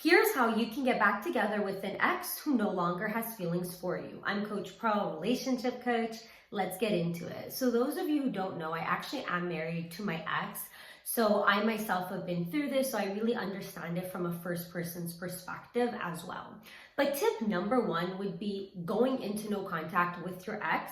Here's how you can get back together with an ex who no longer has feelings for you. I'm Coach Pro, relationship coach. Let's get into it. So those of you who don't know, I actually am married to my ex. So I myself have been through this, so I really understand it from a first person's perspective as well. But tip number one would be going into no contact with your ex.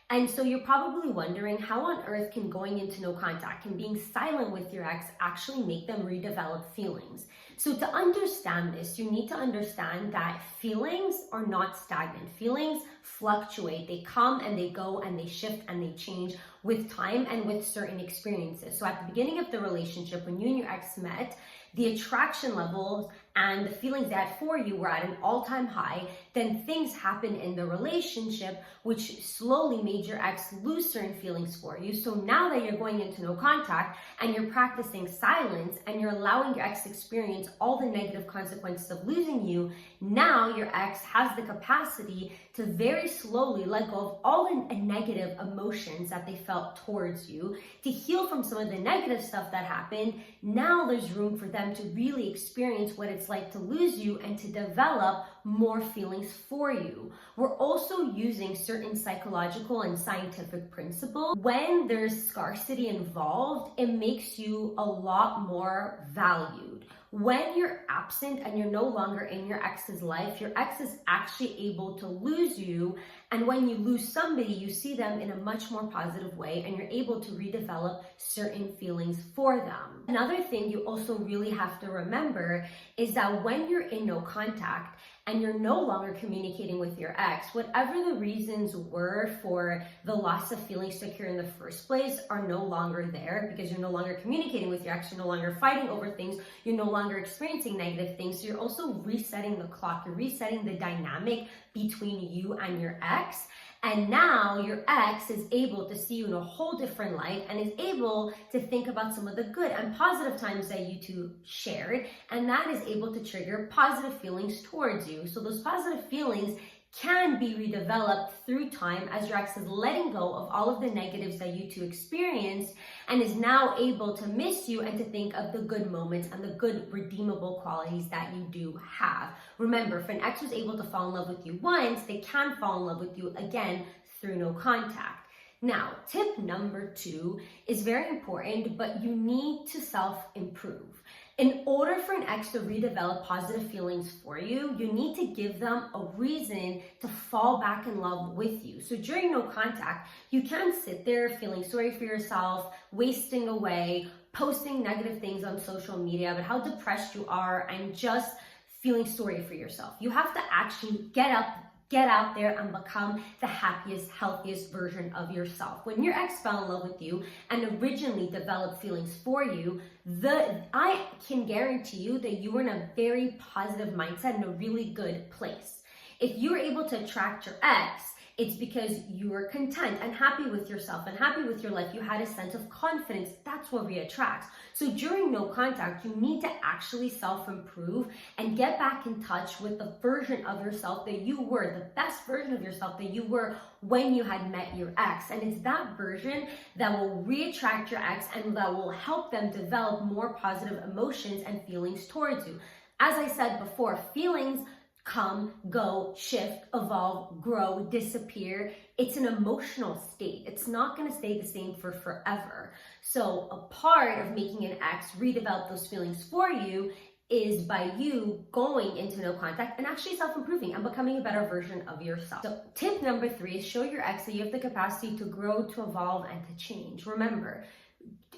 And so you're probably wondering, how on earth can going into no contact and being silent with your ex actually make them redevelop feelings? So to understand this, you need to understand that feelings are not stagnant. Feelings fluctuate. They come and they go and they shift and they change with time and with certain experiences. So at the beginning of the relationship, when you and your ex met, the attraction levels and the feelings they had for you were at an all-time high. Then things happened in the relationship which slowly made your ex lose certain feelings for you. So now that you're going into no contact and you're practicing silence and you're allowing your ex to experience all the negative consequences of losing you, now your ex has the capacity to very slowly let go of all the negative emotions that they felt towards you, to heal from some of the negative stuff that happened. Now there's room for them to really experience what it's like to lose you and to develop more feelings for you. We're also using certain psychological and scientific principles. When there's scarcity involved, it makes you a lot more valued. When you're absent and you're no longer in your ex's life, your ex is actually able to lose you. And when you lose somebody, you see them in a much more positive way and you're able to redevelop certain feelings for them. Another thing you also really have to remember is that when you're in no contact and you're no longer communicating with your ex, whatever the reasons were for the loss of feelings to occur in the first place are no longer there, because you're no longer communicating with your ex, you're no longer fighting over things, you're no longer experiencing negative things. So you're also resetting the clock, you're resetting the dynamic between you and your ex. And now your ex is able to see you in a whole different light and is able to think about some of the good and positive times that you two shared. And that is able to trigger positive feelings towards you. So those positive feelings can be redeveloped through time as your ex is letting go of all of the negatives that you two experienced and is now able to miss you and to think of the good moments and the good redeemable qualities that you do have. Remember, if an ex was able to fall in love with you once, they can fall in love with you again through no contact. Now, tip number two is very important, but you need to self-improve. In order for an ex to redevelop positive feelings for you, you need to give them a reason to fall back in love with you. So during no contact, you can't sit there feeling sorry for yourself, wasting away, posting negative things on social media about how depressed you are and just feeling sorry for yourself. You have to actually get out there and become the happiest, healthiest version of yourself. When your ex fell in love with you and originally developed feelings for you, I can guarantee you that you were in a very positive mindset and a really good place. If you're able to attract your ex, it's because you were content and happy with yourself and happy with your life. You had a sense of confidence. That's what we attract. So during no contact, you need to actually self-improve and get back in touch with the version of yourself that you were, the best version of yourself that you were when you had met your ex. And it's that version that will re-attract your ex and that will help them develop more positive emotions and feelings towards you. As I said before, feelings come, go, shift, evolve, grow, disappear. It's an emotional state. It's not going to stay the same for forever. So a part of making an ex redevelop those feelings for you is by you going into no contact and actually self-improving and becoming a better version of yourself. So tip number three is show your ex that you have the capacity to grow, to evolve, and to change. Remember,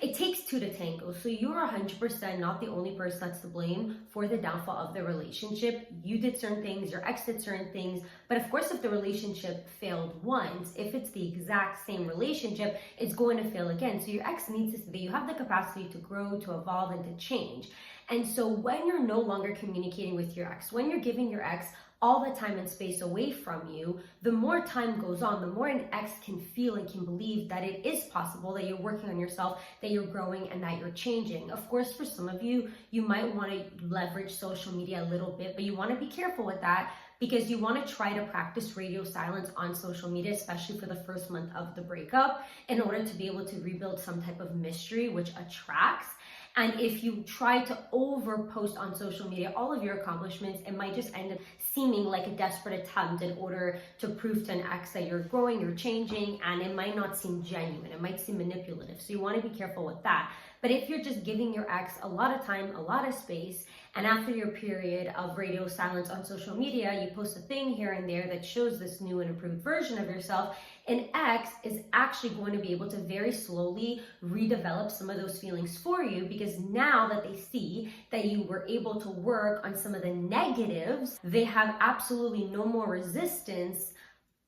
it takes two to tango. So you're 100% not the only person that's to blame for the downfall of the relationship. You did certain things, your ex did certain things. But of course, if the relationship failed once, if it's the exact same relationship, it's going to fail again. So your ex needs to see that you have the capacity to grow, to evolve, and to change. And so when you're no longer communicating with your ex, when you're giving your ex all the time and space away from you, the more time goes on, the more an ex can feel and can believe that it is possible, that you're working on yourself, that you're growing, and that you're changing. Of course, for some of you, you might want to leverage social media a little bit, but you want to be careful with that because you want to try to practice radio silence on social media, especially for the first month of the breakup, in order to be able to rebuild some type of mystery which attracts. And if you try to over post on social media all of your accomplishments, it might just end up seeming like a desperate attempt in order to prove to an ex that you're growing, you're changing, and it might not seem genuine. It might seem manipulative. So you want to be careful with that. But if you're just giving your ex a lot of time, a lot of space, and after your period of radio silence on social media, you post a thing here and there that shows this new and improved version of yourself, an ex is actually going to be able to very slowly redevelop some of those feelings for you, because now that they see that you were able to work on some of the negatives, they have absolutely no more resistance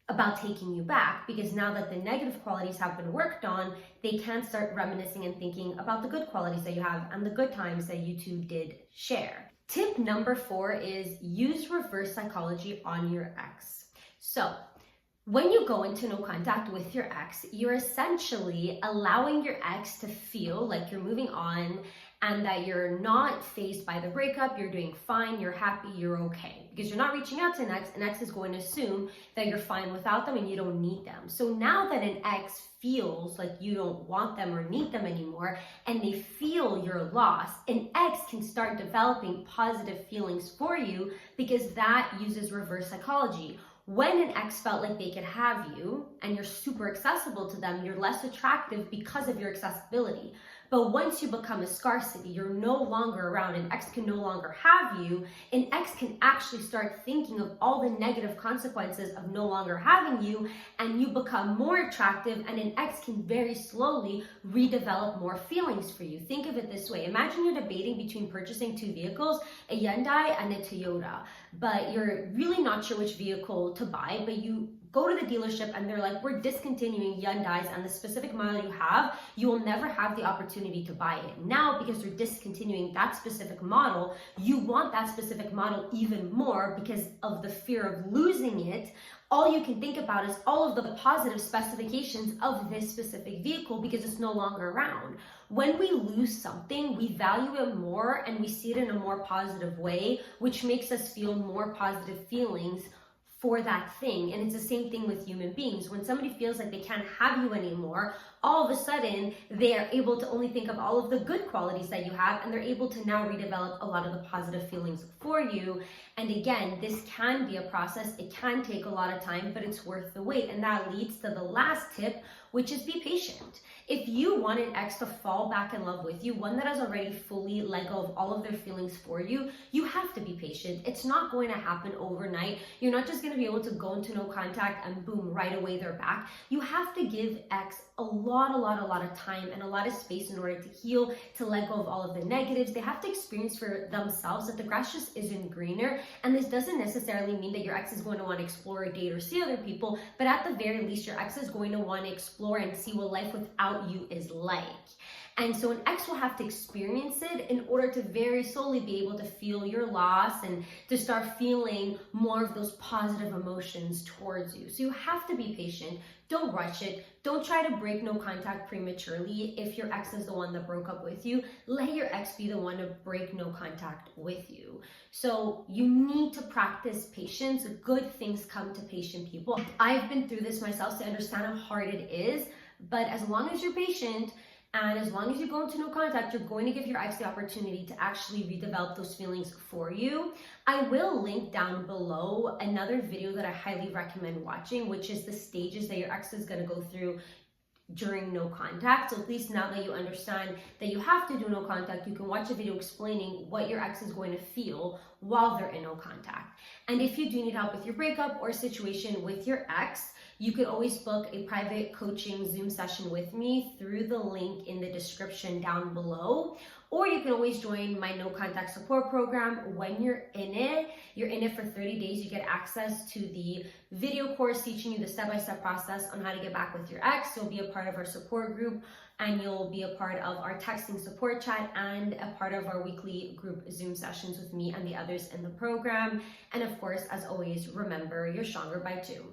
about taking you back, because now that the negative qualities have been worked on, they can start reminiscing and thinking about the good qualities that you have and the good times that you two did share. Tip number 4 is use reverse psychology on your ex. So when you go into no contact with your ex, you're essentially allowing your ex to feel like you're moving on and that you're not fazed by the breakup, you're doing fine, you're happy, you're okay. Because you're not reaching out to an ex is going to assume that you're fine without them and you don't need them. So now that an ex feels like you don't want them or need them anymore, and they feel your loss, an ex can start developing positive feelings for you, because that uses reverse psychology. When an ex felt like they could have you and you're super accessible to them, you're less attractive because of your accessibility. But once you become a scarcity, you're no longer around, an ex can no longer have you, an ex can actually start thinking of all the negative consequences of no longer having you, and you become more attractive, and an ex can very slowly redevelop more feelings for you. Think of it this way. Imagine you're debating between purchasing 2 vehicles, a Hyundai and a Toyota, but you're really not sure which vehicle to buy, but you go to the dealership and they're like, we're discontinuing Hyundais, and the specific model you have, you will never have the opportunity to buy it. Now, because they're discontinuing that specific model, you want that specific model even more because of the fear of losing it. All you can think about is all of the positive specifications of this specific vehicle because it's no longer around. When we lose something, we value it more and we see it in a more positive way, which makes us feel more positive feelings for that thing. And it's the same thing with human beings. When somebody feels like they can't have you anymore, all of a sudden they are able to only think of all of the good qualities that you have, and they're able to now redevelop a lot of the positive feelings for you. And again, this can be a process. It can take a lot of time, but it's worth the wait. And that leads to the last tip, which is be patient. If you want an ex to fall back in love with you, one that has already fully let go of all of their feelings for you, you have to be patient. It's not going to happen overnight. You're not just going to be able to go into no contact and boom, right away they're back. You have to give ex a lot of time and a lot of space in order to heal, to let go of all of the negatives. They have to experience for themselves that the grass just isn't greener. And this doesn't necessarily mean that your ex is going to want to explore or date or see other people, but at the very least, your ex is going to want to explore and see what life without you is like. And so an ex will have to experience it in order to very slowly be able to feel your loss and to start feeling more of those positive emotions towards you. So you have to be patient. Don't rush it. Don't try to break no contact prematurely. If your ex is the one that broke up with you, let your ex be the one to break no contact with you. So you need to practice patience. Good things come to patient people. I've been through this myself to understand how hard it is, but as long as you're patient, and as long as you go into no contact, you're going to give your ex the opportunity to actually redevelop those feelings for you. I will link down below another video that I highly recommend watching, which is the stages that your ex is going to go through during no contact. So at least now that you understand that you have to do no contact, you can watch a video explaining what your ex is going to feel while they're in no contact. And if you do need help with your breakup or situation with your ex, you could always book a private coaching Zoom session with me through the link in the description down below. Or you can always join my no contact support program. When you're in it for 30 days, you get access to the video course teaching you the step-by-step process on how to get back with your ex. You'll be a part of our support group, and you'll be a part of our texting support chat and a part of our weekly group Zoom sessions with me and the others in the program. And of course, as always, remember, you're stronger by 2.